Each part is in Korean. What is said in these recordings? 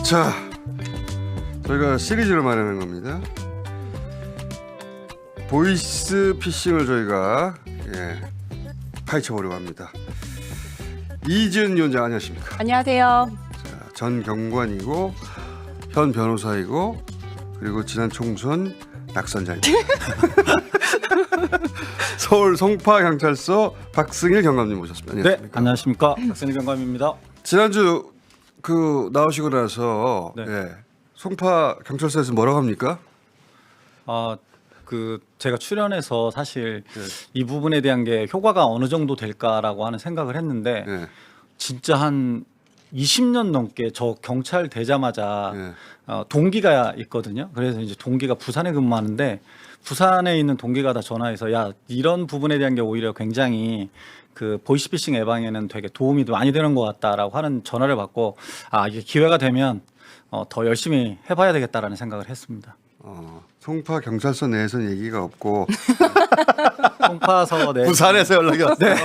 자, 저희가 시리즈를 마련한 겁니다. 보이스 피싱을 저희가 파헤쳐보려고 합니다. 이지은 위원장 안녕하십니까? 안녕하세요. 자, 전 경관이고 현 변호사이고 그리고 지난 총선 낙선자입니다. 서울 송파경찰서 박승일 경감님 모셨습니다. 안녕하십니까? 네, 안녕하십니까. 박승일 경감입니다. 지난주 나오시고 나서 네. 송파 경찰서에서 뭐라고 합니까? 제가 출연해서 사실 이 부분에 대한 게 효과가 어느 정도 될까라고 하는 생각을 했는데 네. 진짜 한 20년 넘게 저 경찰 되자마자 네. 동기가 있거든요. 그래서 이제 동기가 부산에 근무하는데 부산에 있는 동기가 다 전화해서 야, 이런 부분에 대한 게 오히려 굉장히 그 보이스피싱 예방에는 되게 도움이 많이 되는 것 같다라고 하는 전화를 받고 이게 기회가 되면 더 열심히 해봐야 되겠다라는 생각을 했습니다. 송파 경찰서 내에서는 얘기가 없고 송파서 내 부산에서 연락이 왔어요.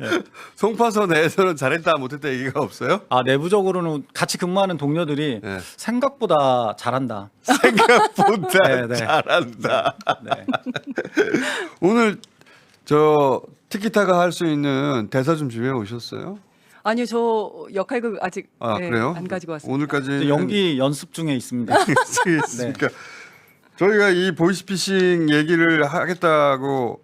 네. 송파서 내에서는 잘했다 못했다 얘기가 없어요? 내부적으로는 같이 근무하는 동료들이 네. 생각보다 잘한다. 생각보다 네, 네. 잘한다. 네. 오늘 저 티키타카 할 수 있는 대사 좀 준비해 오셨어요? 아니요, 저 역할극 아직 그래요? 안 가지고 왔습니다. 오늘까지 연기 연습 중에 있습니다. 있으니까 저희가 이 보이스피싱 얘기를 하겠다고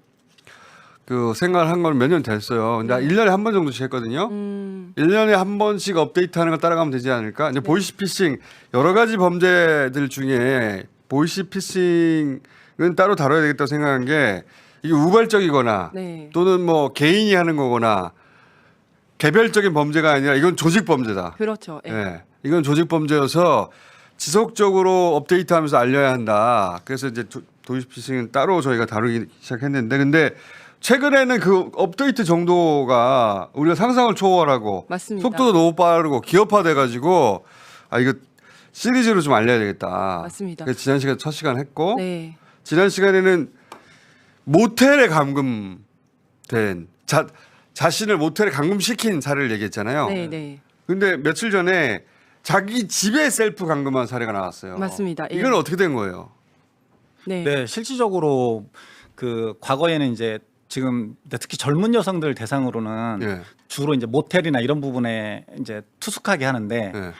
생각을 한 건 몇 년 됐어요. 근데 1년에 한 번 정도씩 했거든요. 1년에 한 번씩 업데이트하는 걸 따라가면 되지 않을까? 이제 보이스피싱 여러 가지 범죄들 중에 보이스피싱은 따로 다뤄야 되겠다고 생각한 게 이게 우발적이거나 네. 또는 뭐 개인이 하는 거거나 개별적인 범죄가 아니라 이건 조직 범죄다. 그렇죠. 예. 예. 이건 조직 범죄여서 지속적으로 업데이트하면서 알려야 한다. 그래서 이제 보이스피싱은 따로 저희가 다루기 시작했는데 근데 최근에는 그 업데이트 정도가 우리가 상상을 초월하고 맞습니다. 속도도 너무 빠르고 기업화돼 가지고 이거 시리즈로 좀 알려야 되겠다. 맞습니다. 그래서 지난 시간 첫 시간 했고 네. 지난 시간에는 모텔에 감금된 자신을 모텔에 감금시킨 사례를 얘기했잖아요. 네, 네. 근데 며칠 전에 자기 집에 셀프 감금한 사례가 나왔어요. 맞습니다. 예. 이건 어떻게 된 거예요? 네. 네, 실질적으로 그 과거에는 이제 지금 특히 젊은 여성들 대상으로는 예. 주로 이제 모텔이나 이런 부분에 이제 투숙하게 하는데 예.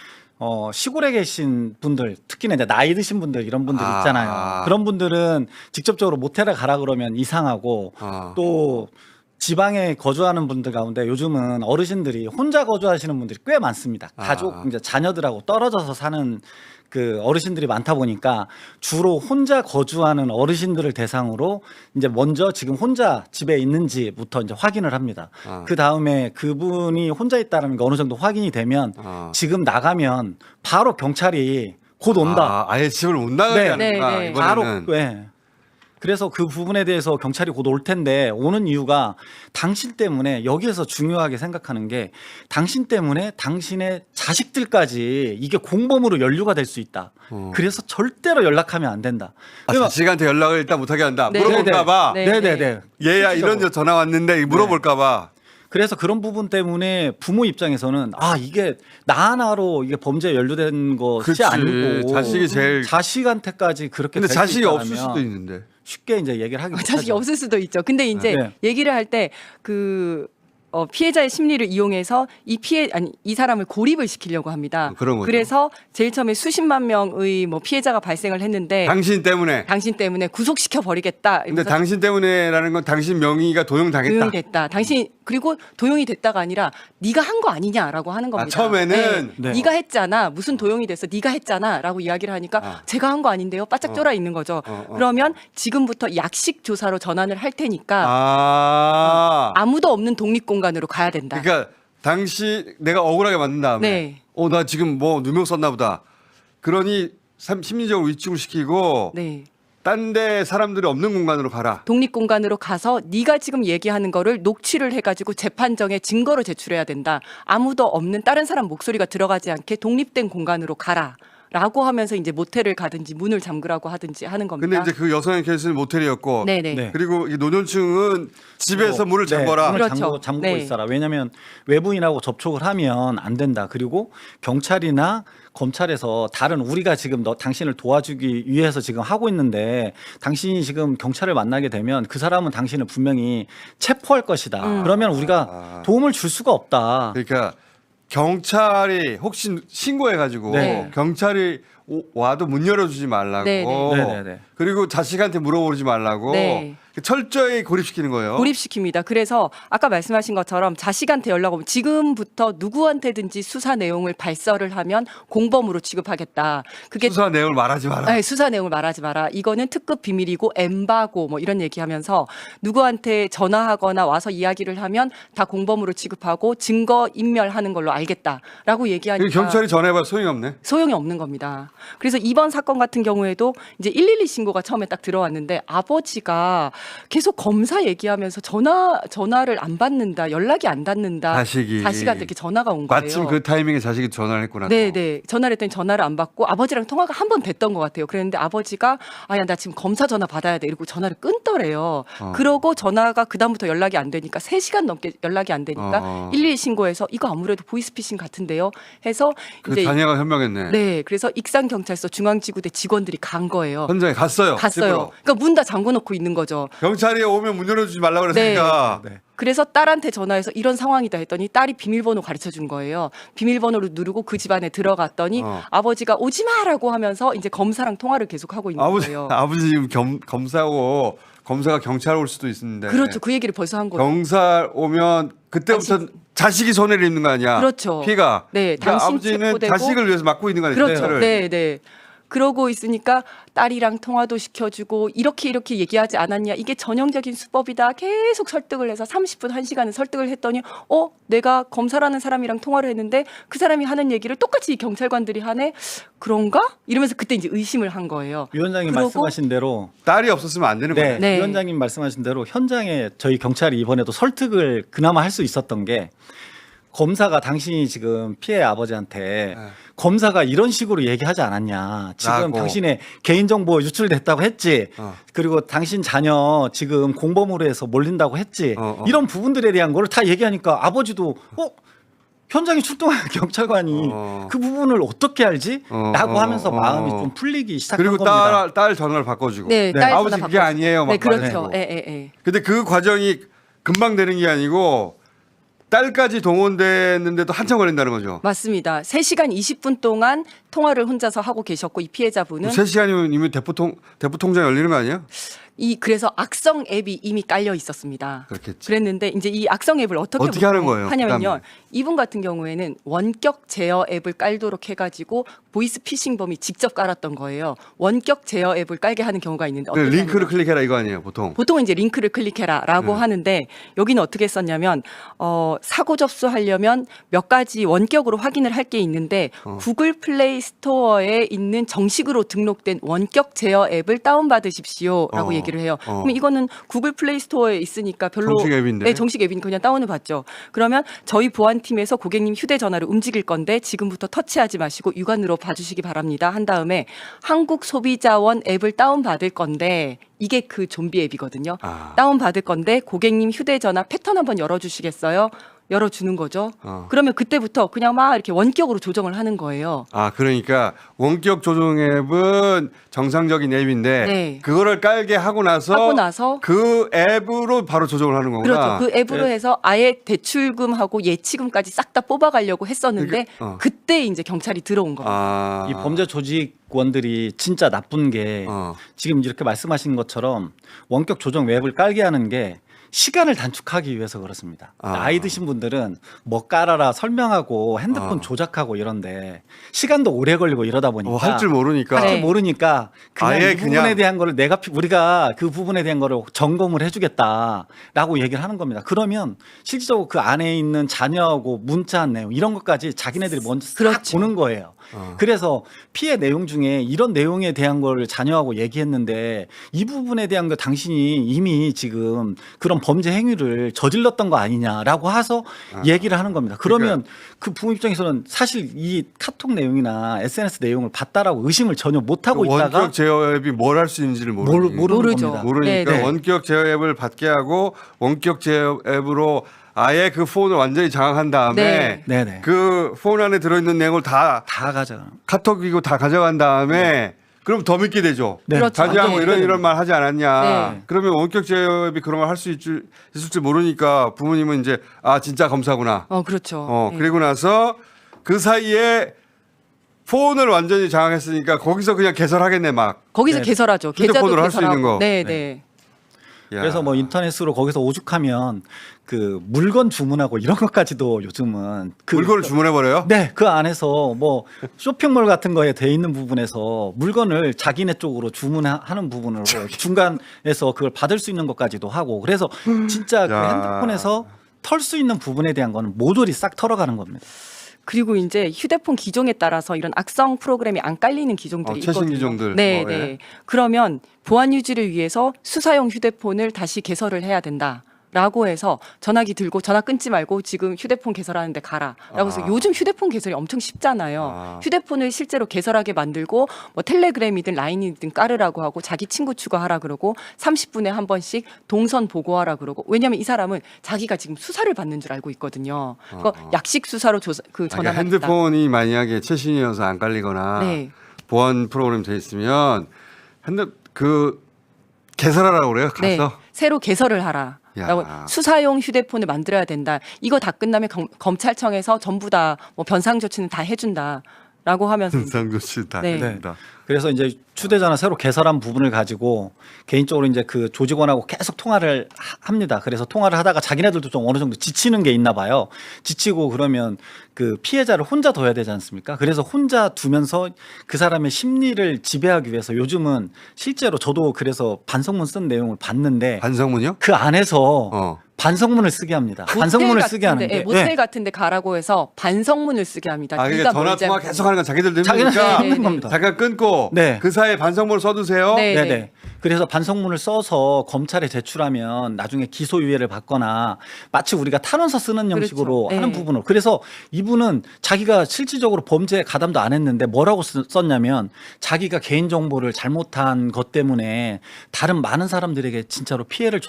시골에 계신 분들 특히나 이제 나이 드신 분들 이런 분들 아. 있잖아요. 그런 분들은 직접적으로 모텔에 가라 그러면 이상하고 또 지방에 거주하는 분들 가운데 요즘은 어르신들이 혼자 거주하시는 분들이 꽤 많습니다. 가족 이제 자녀들하고 떨어져서 사는 그 어르신들이 많다 보니까 주로 혼자 거주하는 어르신들을 대상으로 이제 먼저 지금 혼자 집에 있는지부터 이제 확인을 합니다. 그 다음에 그분이 혼자 있다는 게 어느 정도 확인이 되면 지금 나가면 바로 경찰이 곧 온다. 아예 집을 못 나가게 네. 하는구나. 네, 네. 바로 이번에는. 그래서 그 부분에 대해서 경찰이 곧 올 텐데 오는 이유가 당신 때문에 여기에서 중요하게 생각하는 게 당신 때문에 당신의 자식들까지 이게 공범으로 연루가 될 수 있다. 그래서 절대로 연락하면 안 된다. 자식한테 연락을 일단 못하게 한다. 네. 물어볼까봐. 네. 네네네. 얘야 이런 전화 왔는데 물어볼까봐. 그래서 그런 부분 때문에 부모 입장에서는 이게 나 하나로 이게 범죄에 연루된 것이 그치. 아니고 자식이 제일. 자식한테까지 그렇게 근데 될수 자식이 있다면 없을 수도 있는데. 쉽게 이제 얘기를 하기 자식이 못하죠. 없을 수도 있죠. 근데 이제 네. 얘기를 할 때 피해자의 심리를 이용해서 이 사람을 고립을 시키려고 합니다. 그런 거죠. 그래서 제일 처음에 수십만 명의 피해자가 발생을 했는데 당신 때문에. 당신 때문에 구속시켜 버리겠다. 근데 당신 때문에라는 건 당신 명의가 도용당했다. 도용이 됐다. 그리고 도용이 됐다가 아니라 네가 한 거 아니냐라고 하는 겁니다. 처음에는? 네. 네가 했잖아. 무슨 도용이 됐어? 네가 했잖아라고 이야기를 하니까 제가 한 거 아닌데요. 바짝 쫄아 있는 거죠. 그러면 지금부터 약식 조사로 전환을 할 테니까 아무도 없는 독립 공간으로 가야 된다. 그러니까 내가 억울하게 만든 다음에 네. 나 지금 뭐 누명 썼나 보다. 그러니 심리적으로 위축을 시키고 네. 딴 데 사람들이 없는 공간으로 가라. 독립 공간으로 가서 네가 지금 얘기하는 거를 녹취를 해가지고 재판정에 증거로 제출해야 된다. 아무도 없는 다른 사람 목소리가 들어가지 않게 독립된 공간으로 가라. 라고 하면서 이제 모텔을 가든지 문을 잠그라고 하든지 하는 겁니다. 근데 이제 그 여성의 케이스는 모텔이었고 네네. 네. 그리고 이 노년층은 집에서 문을 잠궈라. 문을 그렇죠. 잠그고 네. 있어라. 왜냐하면 외부인하고 접촉을 하면 안 된다. 그리고 경찰이나 검찰에서 다른 우리가 지금 당신을 도와주기 위해서 지금 하고 있는데 당신이 지금 경찰을 만나게 되면 그 사람은 당신을 분명히 체포할 것이다. 그러면 우리가 도움을 줄 수가 없다. 그러니까 경찰이 혹시 신고해가지고 네. 경찰이 와도 문 열어주지 말라고. 네네네. 그리고 자식한테 물어보지 말라고. 네. 철저히 고립시키는 거예요. 고립시킵니다. 그래서 아까 말씀하신 것처럼 자식한테 연락 오면 지금부터 누구한테든지 수사 내용을 발설을 하면 공범으로 취급하겠다. 그게 수사 내용을 말하지 마라. 네, 수사 내용을 말하지 마라. 이거는 특급 비밀이고 엠바고 뭐 이런 얘기하면서 누구한테 전화하거나 와서 이야기를 하면 다 공범으로 취급하고 증거 인멸하는 걸로 알겠다라고 얘기하니까 경찰이 전화해봐 소용이 없네. 소용이 없는 겁니다. 그래서 이번 사건 같은 경우에도 이제 112 신고가 처음에 딱 들어왔는데 아버지가 계속 검사 얘기하면서 전화를 안 받는다, 연락이 안 닿는다. 자식한테 이렇게 전화가 온 거예요. 마침 그 타이밍에 자식이 전화를 했구나. 네. 전화를 했더니 전화를 안 받고 아버지랑 통화가 한 번 됐던 것 같아요. 그랬는데 아버지가 아야 나 지금 검사 전화 받아야 돼 이러고 전화를 끊더래요. 그러고 전화가 그다음부터 연락이 안 되니까 3시간 넘게 연락이 안 되니까 112 신고해서 이거 아무래도 보이스피싱 같은데요. 해서 그 이제 자녀가 현명했네. 네, 그래서 익산경찰서 중앙지구대 직원들이 간 거예요. 현장에 갔어요. 갔어요. 집으로. 그러니까 문 다 잠궈놓고 있는 거죠. 경찰이 오면 문 열어주지 말라고 그랬으니까. 네. 그래서 딸한테 전화해서 이런 상황이다 했더니 딸이 비밀번호 가르쳐 준 거예요. 비밀번호를 누르고 그 집안에 들어갔더니 아버지가 오지 마라고 하면서 이제 검사랑 통화를 계속 하고 있는 거예요. 아버지 지금 검사고 검사가 경찰 올 수도 있는데. 그렇죠. 그 얘기를 벌써 한 거예요. 경찰 오면 그때부터 자식이 손해를 입는 거 아니야? 그렇죠. 피가. 네, 그러니까 당신 아버지는 체포되고 자식을 위해서 맡고 있는 거 아니야? 그렇죠. 경찰을. 네. 그러고 있으니까 딸이랑 통화도 시켜주고 이렇게 얘기하지 않았냐. 이게 전형적인 수법이다. 계속 설득을 해서 30분, 1시간을 설득을 했더니 내가 검사라는 사람이랑 통화를 했는데 그 사람이 하는 얘기를 똑같이 이 경찰관들이 하네. 그런가? 이러면서 그때 이제 의심을 한 거예요. 위원장님 그러고 말씀하신 대로 딸이 없었으면 안 되는 거예요. 네. 위원장님 말씀하신 대로 현장에 저희 경찰이 이번에도 설득을 그나마 할 수 있었던 게 검사가 당신이 지금 피해 아버지한테 검사가 이런 식으로 얘기하지 않았냐. 지금 라고. 당신의 개인정보 유출됐다고 했지. 그리고 당신 자녀 지금 공범으로 해서 몰린다고 했지. 이런 부분들에 대한 거를 다 얘기하니까 아버지도 현장에 출동한 경찰관이 그 부분을 어떻게 알지? 라고 하면서 마음이 좀 풀리기 시작한 그리고 겁니다. 딸 전화를 바꿔주고. 네, 딸 아버지 전화 그게 바꿔주고. 아니에요. 막 네, 그렇죠. 말해주고. 예. 근데 그 과정이 금방 되는 게 아니고 딸까지 동원됐는데도 한참 걸린다는 거죠. 맞습니다. 3시간 20분 동안 통화를 혼자서 하고 계셨고 이 피해자분은 3시간이면 이미 대포 통장 열리는 거 아니야? 그래서 악성 앱이 이미 깔려 있었습니다. 그렇겠지. 그랬는데 이제 이 악성 앱을 어떻게 하는 거예요? 하냐면요. 그다음에. 이분 같은 경우에는 원격 제어 앱을 깔도록 해가지고 보이스 피싱범이 직접 깔았던 거예요. 원격 제어 앱을 깔게 하는 경우가 있는데 어떻게 링크를 하냐면 클릭해라 이거 아니에요, 보통. 보통은 이제 링크를 클릭해라라고 하는데 여기는 어떻게 썼냐면 사고 접수하려면 몇 가지 원격으로 확인을 할 게 있는데 구글 플레이 스토어에 있는 정식으로 등록된 원격 제어 앱을 다운받으십시오라고 얘기를 해요. 그럼 이거는 구글 플레이 스토어에 있으니까 별로 정식 앱인데? 네, 정식 앱이니까 그냥 다운을 받죠. 그러면 저희 보안팀에서 고객님 휴대전화를 움직일 건데 지금부터 터치하지 마시고 육안으로 봐주시기 바랍니다. 한 다음에 한국소비자원 앱을 다운받을 건데 이게 그 좀비 앱이거든요. 다운받을 건데 고객님 휴대전화 패턴 한번 열어주시겠어요? 열어주는 거죠. 그러면 그때부터 그냥 막 이렇게 원격으로 조정을 하는 거예요. 그러니까 원격 조정 앱은 정상적인 앱인데 네. 그거를 깔게 하고 나서 그 앱으로 바로 조정을 하는 거구나. 그렇죠. 그 앱으로 해서 아예 대출금하고 예치금까지 싹 다 뽑아가려고 했었는데 그때 이제 경찰이 들어온 겁니다. 이 범죄 조직원들이 진짜 나쁜 게 지금 이렇게 말씀하신 것처럼 원격 조정 웹을 깔게 하는 게 시간을 단축하기 위해서 그렇습니다. 나이 드신 분들은 뭐 깔아라 설명하고 핸드폰 조작하고 이런데 시간도 오래 걸리고 이러다 보니까 할 줄 모르니까. 네. 할 줄 모르니까 그냥 아예 이 부분에 그냥. 대한 거를 우리가 그 부분에 대한 거를 점검을 해주겠다라고 얘기를 하는 겁니다. 그러면 실질적으로 그 안에 있는 자녀하고 문자한 내용 이런 것까지 자기네들이 먼저 싹 그렇죠. 보는 거예요. 그래서 피해 내용 중에 이런 내용에 대한 걸 자녀하고 얘기했는데 이 부분에 대한 거 당신이 이미 지금 그런 범죄 행위를 저질렀던 거 아니냐라고 해서 얘기를 하는 겁니다. 그러면 그 부모 입장에서는 사실 이 카톡 내용이나 SNS 내용을 봤다라고 의심을 전혀 못 하고 있다가 원격 제어 앱이 뭘 할 수 있는지를 모르는 모르죠. 겁니다. 모르니까 네. 원격 제어 앱을 받게 하고 원격 제어 앱으로 아예 그 폰을 완전히 장악한 다음에 네네. 그 폰 안에 들어있는 내용을 다 가져가. 카톡이고 다 가져간 다음에 그럼 더 믿게 되죠. 네. 그렇죠. 자기하고 네. 이런 말 하지 않았냐. 네. 그러면 원격 제어 앱이 그런 걸 할 수 있을지 모르니까 부모님은 이제 아 진짜 검사구나. 그렇죠. 네. 그리고 나서 그 사이에 폰을 완전히 장악했으니까 거기서 그냥 개설하겠네 막. 거기서 네. 개설하죠. 휴대폰으로 할수 있는 거. 네, 네. 네. 야. 그래서 뭐 인터넷으로 거기서 오죽하면 그 물건 주문하고 이런 것까지도 요즘은 그 물건을 주문해 버려요? 네, 그 안에서 뭐 쇼핑몰 같은 거에 돼 있는 부분에서 물건을 자기네 쪽으로 주문하는 부분으로 중간에서 그걸 받을 수 있는 것까지도 하고 그래서 진짜 그 야. 핸드폰에서 털 수 있는 부분에 대한 거는 모조리 싹 털어가는 겁니다. 그리고 이제 휴대폰 기종에 따라서 이런 악성 프로그램이 안 깔리는 기종들이 최신 있거든요. 기종들. 네, 예. 네. 그러면 보안 유지를 위해서 수사용 휴대폰을 다시 개설을 해야 된다. 라고 해서 전화기 들고 전화 끊지 말고 지금 휴대폰 개설하는데 가라라고 해서 요즘 휴대폰 개설이 엄청 쉽잖아요. 휴대폰을 실제로 개설하게 만들고 뭐 텔레그램이든 라인이든 깔으라고 하고 자기 친구 추가하라 그러고 30분에 한 번씩 동선 보고하라 그러고 왜냐하면 이 사람은 자기가 지금 수사를 받는 줄 알고 있거든요. 그러니까 약식 수사로 그러니까 전화를 핸드폰이 만약에 최신이어서 안 깔리거나 네. 보안 프로그램 돼 있으면 개설하라고 그래요. 가서. 네, 새로 개설을 하라. 라고 야. 수사용 휴대폰을 만들어야 된다. 이거 다 끝나면 검찰청에서 전부 다 뭐 변상 조치는 다 해준다라고 하면서 상조치 다 네. 됩니다. 그래서 이제 휴대전화 새로 개설한 부분을 가지고 개인적으로 이제 그 조직원하고 계속 통화를 합니다. 그래서 통화를 하다가 자기네들도 좀 어느 정도 지치는 게 있나 봐요. 지치고 그러면 그 피해자를 혼자 둬야 되지 않습니까? 그래서 혼자 두면서 그 사람의 심리를 지배하기 위해서 요즘은 실제로 저도 그래서 반성문 쓴 내용을 봤는데 반성문이요? 그 안에서 어. 반성문을 쓰게 합니다. 반성문을 쓰게 하는데 모텔 같은데 가라고 해서 반성문을 쓰게 합니다. 아, 그러니까 네가 전화 뭘 통화 잘못- 계속 하는 건 자기들도 자기는 힘드니까 네, 네, 힘든 네. 겁니다. 잠깐 끊고 네. 그 사이에 반성문을 써두세요. 네. 네네. 그래서 반성문을 써서 검찰에 제출하면 나중에 기소유예를 받거나 마치 우리가 탄원서 쓰는 형식으로 그렇죠. 하는 네. 부분으로. 그래서 이분은 자기가 실질적으로 범죄에 가담도 안 했는데 뭐라고 썼냐면 자기가 개인정보를 잘못한 것 때문에 다른 많은 사람들에게 진짜로 피해를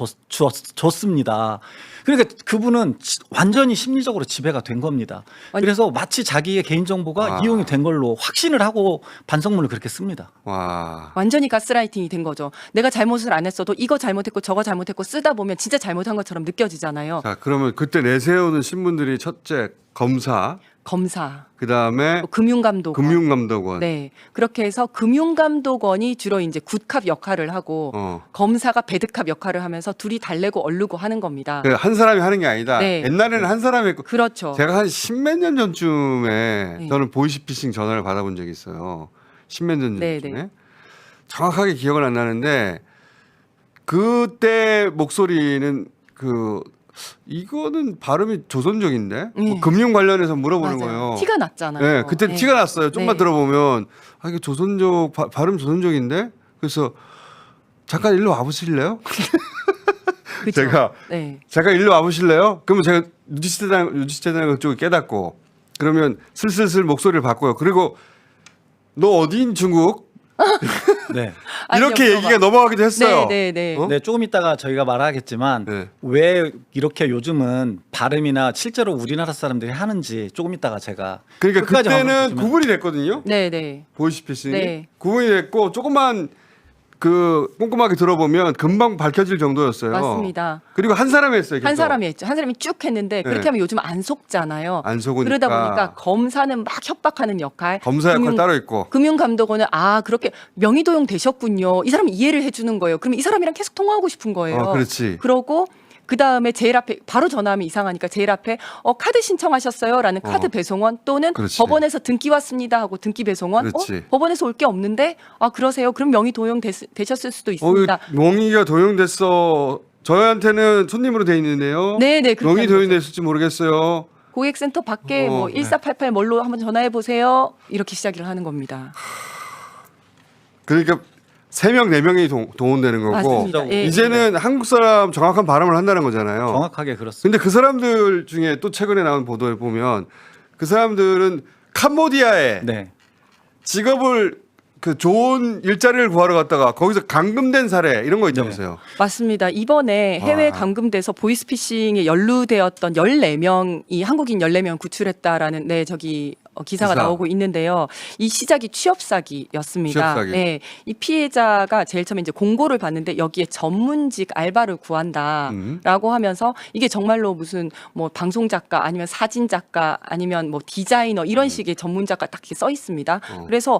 줬습니다. 그러니까 그분은 완전히 심리적으로 지배가 된 겁니다. 그래서 마치 자기의 개인정보가 이용이 된 걸로 확신을 하고 반성문을 그렇게 씁니다. 와. 완전히 가스라이팅이 된 거죠. 내가 잘못을 안 했어도 이거 잘못했고 저거 잘못했고 쓰다 보면 진짜 잘못한 것처럼 느껴지잖아요. 자, 그러면 그때 내세우는 신분들이 첫째 검사, 검사, 그다음에 뭐 금융감독원. 금융감독원. 네. 그렇게 해서 금융감독원이 주로 이제 굿캅 역할을 하고 검사가 배드캅 역할을 하면서 둘이 달래고 얼르고 하는 겁니다. 한 사람이 하는 게 아니다. 네. 옛날에는 한 사람이 했고 그렇죠. 제가 한 십몇 년 전쯤에 네. 저는 보이스피싱 전화를 받아본 적이 있어요. 십몇 년 네, 전쯤에. 네. 정확하게 기억은 안 나는데 그때 목소리는 이거는 발음이 조선족인데 뭐 금융 관련해서 물어보는 맞아요. 거예요. 티가 났잖아요. 네, 그때 네. 티가 났어요. 좀만 네. 들어보면 이게 조선족 발음 조선족인데 그래서 잠깐 일로 와보실래요? 그쵸? 제가 네. 잠깐 일로 와보실래요? 그러면 제가 유지재단 그쪽을 깨닫고 그러면 슬슬슬 목소리를 바꿔요. 그리고 너 어디인 중국? 네. 이렇게 아니요, 얘기가 넘어가기도 했어요. 네, 네, 네. 어? 네, 조금 있다가 저희가 말하겠지만 네. 왜 이렇게 요즘은 발음이나 실제로 우리나라 사람들이 하는지 조금 있다가 제가 그러니까 끝까지 그때는 한번 보시면- 구분이 됐거든요. 네, 네. 보이스피싱이 네. 구분이 됐고 조금만 꼼꼼하게 들어보면 금방 밝혀질 정도였어요. 맞습니다. 그리고 한 사람이 했어요. 한 계속. 사람이 했죠. 한 사람이 쭉 했는데 그렇게 네. 하면 요즘 안 속잖아요. 안 속으니까. 그러다 보니까 검사는 막 협박하는 역할. 검사 역할 따로 있고. 금융감독원은 그렇게 명의도용 되셨군요. 이 사람 이해를 해주는 거예요. 그럼 이 사람이랑 계속 통화하고 싶은 거예요. 그렇지. 그러고 그 다음에 제일 앞에 바로 전화하면 이상하니까 제일 앞에 카드 신청하셨어요라는 카드 배송원 또는 그렇지. 법원에서 등기 왔습니다 하고 등기 배송원. 그렇지. 법원에서 올 게 없는데 그러세요. 그럼 명의 도용 되셨을 수도 있습니다. 명의가 도용됐어. 저희한테는 손님으로 돼 있는데요. 네네. 그렇게 명의 하는 거죠. 도용됐을지 모르겠어요. 고객센터 밖에 뭐 1488 뭘로 한번 전화해 보세요. 이렇게 시작을 하는 겁니다. 그러니까 3명, 4명이 동원되는 거고 맞습니다. 예, 이제는 한국 사람 정확한 발음을 한다는 거잖아요. 정확하게 그렇습니다. 근데 그 사람들 중에 또 최근에 나온 보도에 보면 그 사람들은 캄보디아에 네. 직업을 그 좋은 일자리를 구하러 갔다가 거기서 감금된 사례 이런 거 있다면서요. 맞습니다. 이번에 해외 와. 감금돼서 보이스피싱에 연루되었던 14명이 한국인 14명 구출했다라는 기사가 기사. 나오고 있는데요. 이 시작이 취업 사기였습니다. 취업 사기. 네, 이 피해자가 제일 처음에 이제 공고를 봤는데 여기에 전문직 알바를 구한다라고 하면서 이게 정말로 무슨 뭐 방송 작가 아니면 사진 작가 아니면 뭐 디자이너 이런 식의 전문 작가 딱 이렇게 써 있습니다. 그래서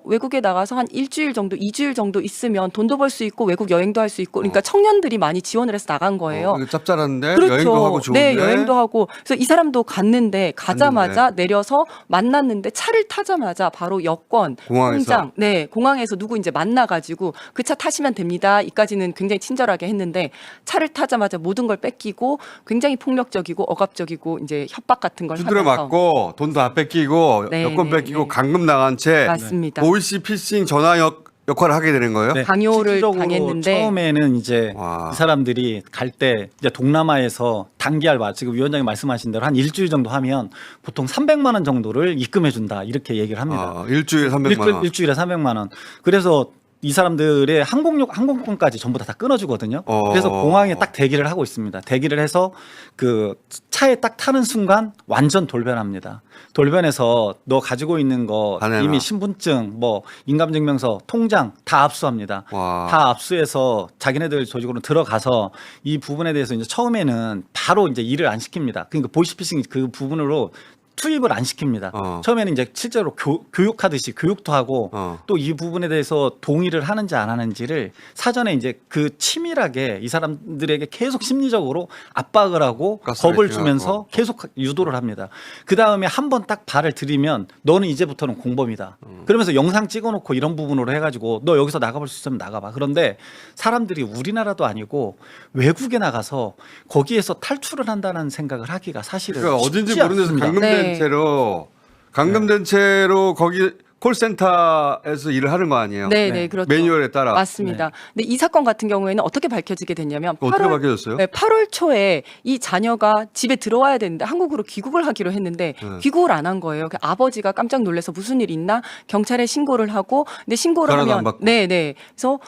외국에 나가서 한 일주일 정도, 2주일 정도 있으면 돈도 벌 수 있고 외국 여행도 할 수 있고 그러니까 청년들이 많이 지원을 해서 나간 거예요. 이거 짭짤한데 그렇죠. 여행도 하고 좋은데. 네, 여행도 하고. 그래서 이 사람도 갔는데 가자마자 내려서 만났는데 차를 타자마자 바로 여권, 공항에서? 통장, 네, 공항에서 누구 이제 만나가지고 그 차 타시면 됩니다. 이까지는 굉장히 친절하게 했는데 차를 타자마자 모든 걸 뺏기고 굉장히 폭력적이고 억압적이고 이제 협박 같은 걸 두드려 하면서 맞고 돈도 다 뺏기고 네, 여권 네, 뺏기고 네. 감금 나간 채 맞습니다. 보이스피싱 전화 역할을 하게 되는 거예요. 네. 강요를 실질적으로 당했는데 처음에는 이제 와. 이 사람들이 갈 때 이제 동남아에서 단기 알바 지금 위원장이 말씀하신 대로 한 일주일 정도 하면 보통 300만 원 정도를 입금해 준다 이렇게 얘기를 합니다. 일주일에 300만 원. 일주일에 300만 원. 그래서 이 사람들의 항공권까지 전부 다 끊어주거든요. 그래서 공항에 딱 대기를 하고 있습니다. 대기를 해서 그 차에 딱 타는 순간 완전 돌변합니다. 돌변해서 너 가지고 있는 거 다 내놔. 이미 신분증, 뭐 인감증명서, 통장 다 압수합니다. 와. 다 압수해서 자기네들 조직으로 들어가서 이 부분에 대해서 이제 처음에는 바로 이제 일을 안 시킵니다. 그러니까 보이스피싱 그 부분으로 투입을 안 시킵니다. 처음에는 이제 실제로 교육하듯이 교육도 하고 또 이 부분에 대해서 동의를 하는지 안 하는지를 사전에 이제 그 치밀하게 이 사람들에게 계속 심리적으로 압박을 하고 겁을 주면서 계속 유도를 합니다. 그 다음에 한 번 딱 발을 들이면 너는 이제부터는 공범이다. 그러면서 영상 찍어놓고 이런 부분으로 해가지고 너 여기서 나가볼 수 있으면 나가봐. 그런데 사람들이 우리나라도 아니고 외국에 나가서 거기에서 탈출을 한다는 생각을 하기가 사실은 그러니까 어딘지 쉽지 모르는 데서 않습니다. 감금된 네. 채로 감금된 채로 거기 콜센터에서 일을 하는 거 아니에요? 네, 그렇죠. 매뉴얼에 따라. 맞습니다. 근데 이 사건 같은 경우에는 어떻게 밝혀지게 됐냐면 어떻게 밝혀졌어요? 네, 8월 초에 이 자녀가 집에 들어와야 되는데 한국으로 귀국을 하기로 했는데 귀국을 안 한 거예요. 그 아버지가 깜짝 놀라서 무슨 일 있나 경찰에 신고를 하고 근데 신고를 전화도 안 하면 받고. 그래서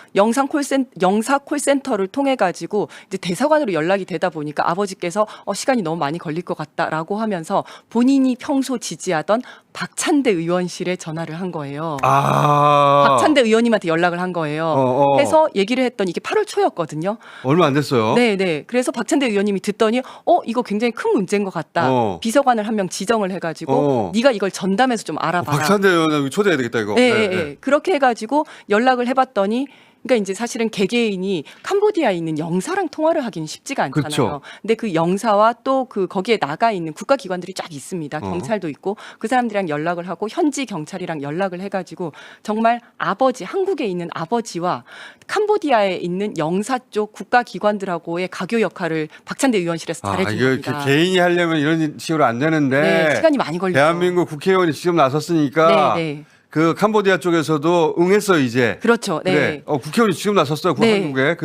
영사 콜센터를 통해 가지고 이제 대사관으로 연락이 되다 보니까 아버지께서 시간이 너무 많이 걸릴 것 같다라고 하면서 본인이 평소 지지하던 박찬대 의원실에 전화를 한 거예요. 박찬대 의원님한테 연락을 한 거예요. 해서 얘기를 했더니 이게 8월 초였거든요. 얼마 안 됐어요. 네. 그래서 박찬대 의원님이 듣더니 이거 굉장히 큰 문제인 것 같다. 비서관을 한 명 지정을 해가지고 네가 이걸 전담해서 좀 알아봐라. 박찬대 의원 초대해야 되겠다 이거. 네. 그렇게 해가지고 연락을 해봤더니 그러니까 이제 사실은 개개인이 캄보디아에 있는 영사랑 통화를 하기는 쉽지가 않잖아요. 그렇죠. 근데 그 영사와 또 그 거기에 나가 있는 국가기관들이 쫙 있습니다. 경찰도 있고 그 사람들이랑 연락을 하고 현지 경찰이랑 연락을 해가지고 정말 한국에 있는 아버지와 캄보디아에 있는 영사 쪽 국가기관들하고의 가교 역할을 박찬대 의원실에서 잘해준 겁니다. 개인이 하려면 이런 식으로 안 되는데 네, 시간이 많이 걸리죠. 대한민국 국회의원이 직접 나섰으니까 네. 그 캄보디아 쪽에서도 응했어요 이제. 그렇죠. 네. 그래. 국회의원이 직접 나섰어요 네. 한국에.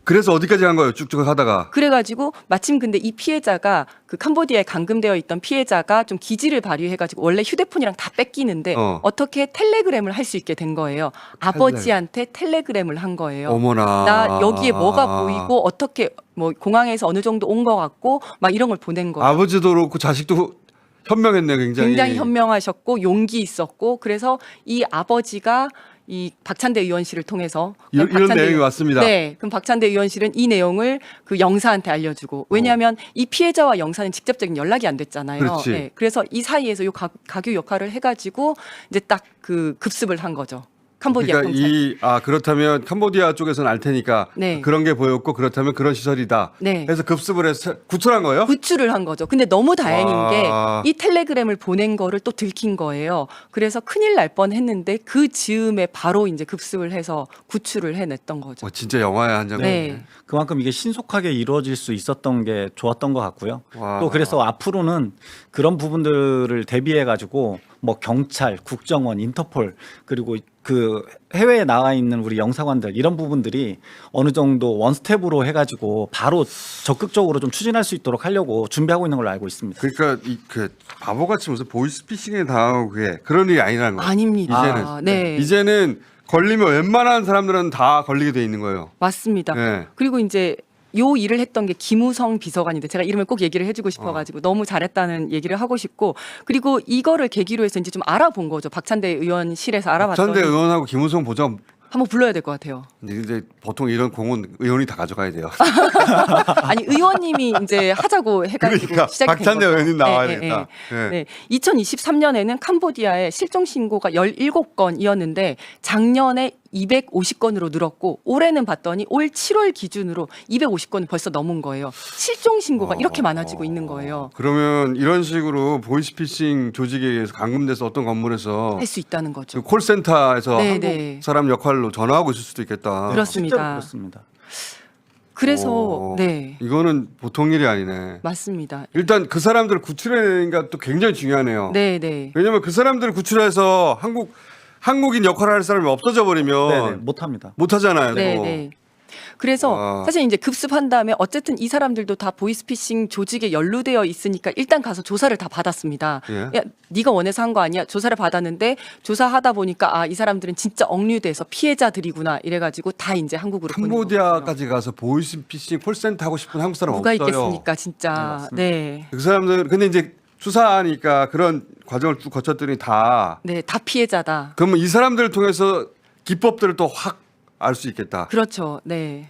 그래서 어디까지 간 거예요? 쭉쭉 하다가. 그래가지고 마침 근데 이 피해자가 그 캄보디아에 감금되어 있던 피해자가 좀 기지를 발휘해가지고 원래 휴대폰이랑 다 뺏기는데 어떻게 텔레그램을 할 수 있게 된 거예요. 아버지한테 텔레그램을 한 거예요. 어머나. 나 여기에 뭐가 보이고 어떻게 뭐 공항에서 어느 정도 온 것 같고 막 이런 걸 보낸 거예요. 아버지도 그렇고 자식도 현명했네 굉장히. 굉장히 현명하셨고 용기 있었고 그래서 이 아버지가 이 박찬대 의원실을 통해서 이런 내용이 왔습니다. 네, 그럼 박찬대 의원실은 이 내용을 그 영사한테 알려주고 왜냐하면 이 피해자와 영사는 직접적인 연락이 안 됐잖아요. 그렇지. 네, 그래서 이 사이에서 요 가교 역할을 해가지고 이제 딱 그 급습을 한 거죠. 캄보디아 경찰. 그렇다면 캄보디아 쪽에서는 알 테니까 네. 그런 게 보였고 그렇다면 그런 시설이다. 네. 해서 급습을 해서 구출한 거예요? 구출을 한 거죠. 근데 너무 다행인 와. 게 이 텔레그램을 보낸 거를 또 들킨 거예요. 그래서 큰일 날 뻔했는데 그 즈음에 바로 이제 급습을 해서 구출을 해냈던 거죠. 진짜 영화의 한 장면. 네. 그만큼 이게 신속하게 이루어질 수 있었던 게 좋았던 것 같고요. 와. 또 그래서 앞으로는 그런 부분들을 대비해 가지고 뭐 경찰, 국정원, 인터폴 그리고 그 해외에 나와 있는 우리 영사관들 이런 부분들이 어느 정도 원스텝으로 해가지고 바로 적극적으로 좀 추진할 수 있도록 하려고 준비하고 있는 걸로 알고 있습니다. 그러니까 그 바보같이 무슨 보이스피싱에 당하고 그게 그런 일이 아니라는 거예요. 아닙니다. 이제는 네. 이제는 걸리면 웬만한 사람들은 다 걸리게 돼 있는 거예요. 맞습니다. 네. 그리고 이제 요 일을 했던 게 김우성 비서관인데 제가 이름을 꼭 얘기를 해주고 싶어가지고 너무 잘했다는 얘기를 하고 싶고 그리고 이거를 계기로 해서 이제 좀 알아본 거죠. 박찬대 의원실에서 알아봤더니 박찬대 의원하고 김우성 보좌관 한번 불러야 될 것 같아요. 근데 보통 이런 공은 의원이 다 가져가야 돼요. 아니 의원님이 이제 하자고 해가지고 그러니까 시작이 된 박찬대 거죠. 의원님 나와야 네, 되겠다. 네, 네. 네. 2023년에는 캄보디아에 실종 신고가 17건이었는데 작년에 250건으로 늘었고 올해는 봤더니 올 7월 기준으로 250건을 벌써 넘은 거예요. 실종 신고가 이렇게 많아지고 있는 거예요. 그러면 이런 식으로 보이스피싱 조직에 의해서 감금돼서 어떤 건물에서 할 수 있다는 거죠. 그 콜센터에서 네, 한국 네. 사람 역할로 전화하고 있을 수도 있겠다. 그렇습니다. 실제로 그렇습니다. 그래서 네 이거는 보통 일이 아니네. 맞습니다. 일단 그 사람들을 구출해내는 게 또 굉장히 중요하네요. 네, 네. 왜냐하면 그 사람들을 구출해서 한국인 역할을 할 사람이 없어져 버리면 네네, 못합니다. 못 하잖아요. 네, 또. 네. 그래서 사실 이제 급습한 다음에 어쨌든 이 사람들도 다 보이스피싱 조직에 연루되어 있으니까 일단 가서 조사를 다 받았습니다. 예. 야, 네가 원해서 한 거 아니야? 조사를 받았는데 조사하다 보니까 이 사람들은 진짜 억류돼서 피해자들이구나 이래가지고 다 이제 한국으로 보낸 거거든요. 캄보디아까지 가서 보이스피싱 콜센터 하고 싶은 한국 사람 누가 없어요. 있겠습니까, 진짜. 네. 그 사람들 근데 이제 수사하니까 그런 과정을 쭉 거쳤더니 다 네, 다 피해자다. 그러면 이 사람들을 통해서 기법들을 또 확 알 수 있겠다. 그렇죠. 네.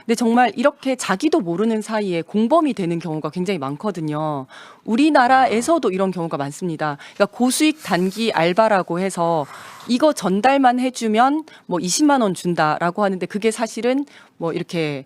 근데 정말 이렇게 자기도 모르는 사이에 공범이 되는 경우가 굉장히 많거든요. 우리나라에서도 이런 경우가 많습니다. 그러니까 고수익 단기 알바라고 해서 이거 전달만 해주면 뭐 20만 원 준다라고 하는데 그게 사실은 뭐 이렇게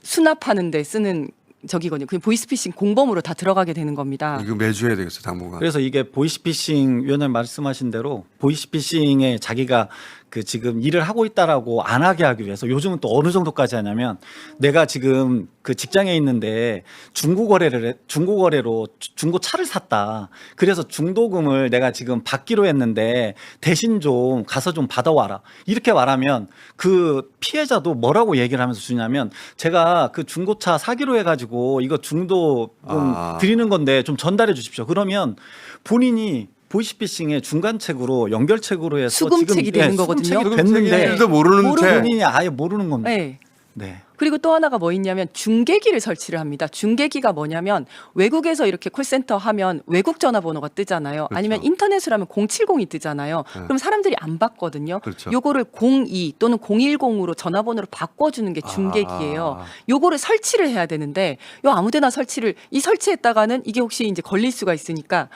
수납하는 데 쓰는 저기거든요. 그냥 보이스피싱 공범으로 다 들어가게 되는 겁니다. 이거 매주 해야 되겠어 당분간. 그래서 이게 보이스피싱 위원님 말씀하신 대로 보이스피싱에 자기가 그 지금 일을 하고 있다라고 안 하게 하기 위해서 요즘은 또 어느 정도까지 하냐면 내가 지금 그 직장에 있는데 중고거래로 중고차를 샀다. 그래서 중도금을 내가 지금 받기로 했는데 대신 좀 가서 좀 받아와라. 이렇게 말하면 그 피해자도 뭐라고 얘기를 하면서 주냐면 제가 그 중고차 사기로 해가지고 이거 중도 좀 드리는 건데 좀 전달해 주십시오. 그러면 본인이 보이스피싱의 중간책으로 연결책으로 해서 수금책이 지금 되는 거거든요. 수금책이 됐는데 일도 모르는 채. 본인이 아예 모르는 겁니다. 네. 네. 그리고 또 하나가 뭐 있냐면 중계기를 설치를 합니다. 중계기가 뭐냐면 외국에서 이렇게 콜센터 하면 외국 전화번호가 뜨잖아요. 그렇죠. 아니면 인터넷으로 하면 070이 뜨잖아요. 그럼 사람들이 안 받거든요. 그렇죠. 요거를 02 또는 010으로 전화번호를 바꿔주는 게 중계기예요. 요거를 설치를 해야 되는데 요 아무데나 이 설치했다가는 이게 혹시 이제 걸릴 수가 있으니까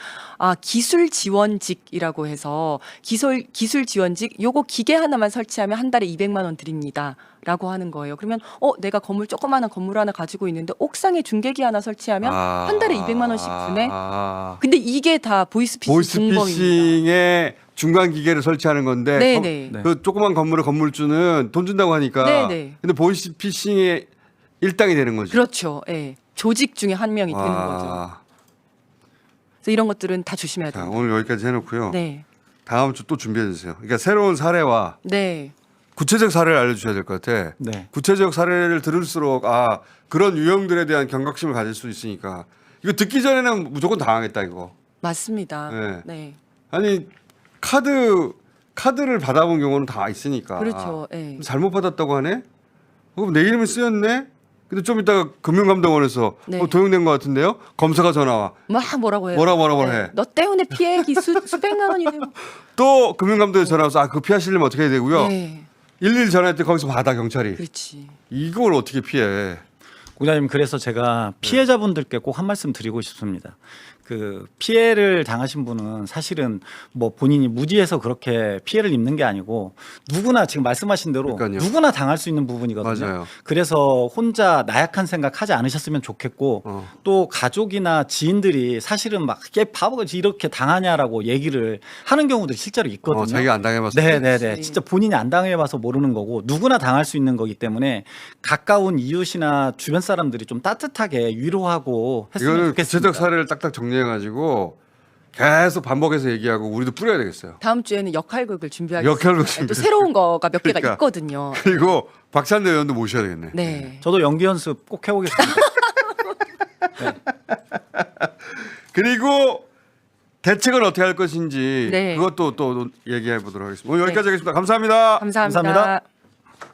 기술 지원직이라고 해서 기술 지원직 요거 기계 하나만 설치하면 한 달에 200만 원 드립니다. 라고 하는 거예요. 그러면 조그마한 건물 하나 가지고 있는데 옥상에 중계기 하나 설치하면 한 달에 200만 원씩 주네. 근데 이게 다 보이스피싱 공범입니다. 보이스피싱에 중간 기계를 설치하는 건데 네네. 그 조그만 건물주는 돈 준다고 하니까 네네. 근데 보이스피싱의 일당이 되는 거죠. 그렇죠. 예. 조직 중에 한 명이 되는 거죠. 그래서 이런 것들은 다 조심해야 자, 됩니다. 오늘 여기까지 해놓고요. 네. 다음 주 또 준비해 주세요. 그러니까 새로운 사례와 네. 구체적 사례를 알려주셔야 될 것 같아. 네. 구체적 사례를 들을수록 그런 유형들에 대한 경각심을 가질 수 있으니까 이거 듣기 전에는 무조건 당하겠다 이거. 맞습니다. 네. 네. 아니 카드를 받아본 경우는 다 있으니까. 그렇죠. 예. 잘못 받았다고 하네. 그럼 내 이름이 쓰였네. 근데 좀 이따가 금융감독원에서 네. 도용된 것 같은데요. 검사가 전화 와. 뭐라고 해요? 뭐라고 해. 너 때문에 피해액이 수백만 원이 되고. 또 금융감독에 전화 와서 그거 피하시려면 어떻게 해야 되고요. 네. 11 전화했더니 거기서 받아 경찰이. 그렇지. 이걸 어떻게 피해? 국장님 그래서 제가 피해자분들께 꼭 한 말씀 드리고 싶습니다. 그 피해를 당하신 분은 사실은 뭐 본인이 무지해서 그렇게 피해를 입는 게 아니고 누구나 지금 말씀하신 대로 그러니까요. 누구나 당할 수 있는 부분이거든요. 맞아요. 그래서 혼자 나약한 생각 하지 않으셨으면 좋겠고 또 가족이나 지인들이 사실은 막 얘 바보같이 이렇게 당하냐라고 얘기를 하는 경우들이 실제로 있거든요. 자기가 안 당해봤어. 네네네. 진짜 본인이 안 당해봐서 모르는 거고 누구나 당할 수 있는 거기 때문에 가까운 이웃이나 주변 사람들이 좀 따뜻하게 위로하고 했으면 이거는 좋겠습니다. 구체적 사례를 딱딱 정리해가지고 계속 반복해서 얘기하고 우리도 뿌려야 되겠어요. 다음 주에는 역할극을 준비하겠습니다. 역할극 또 준비. 새로운 거가 몇 개가 그러니까. 있거든요. 그리고 박찬대 의원도 모셔야 되겠네. 네. 저도 연기 연습 꼭 해오겠습니다. 그리고 대책은 어떻게 할 것인지 네. 그것도 또 얘기해 보도록 하겠습니다. 오늘 여기까지 하겠습니다. 감사합니다. 감사합니다. 감사합니다.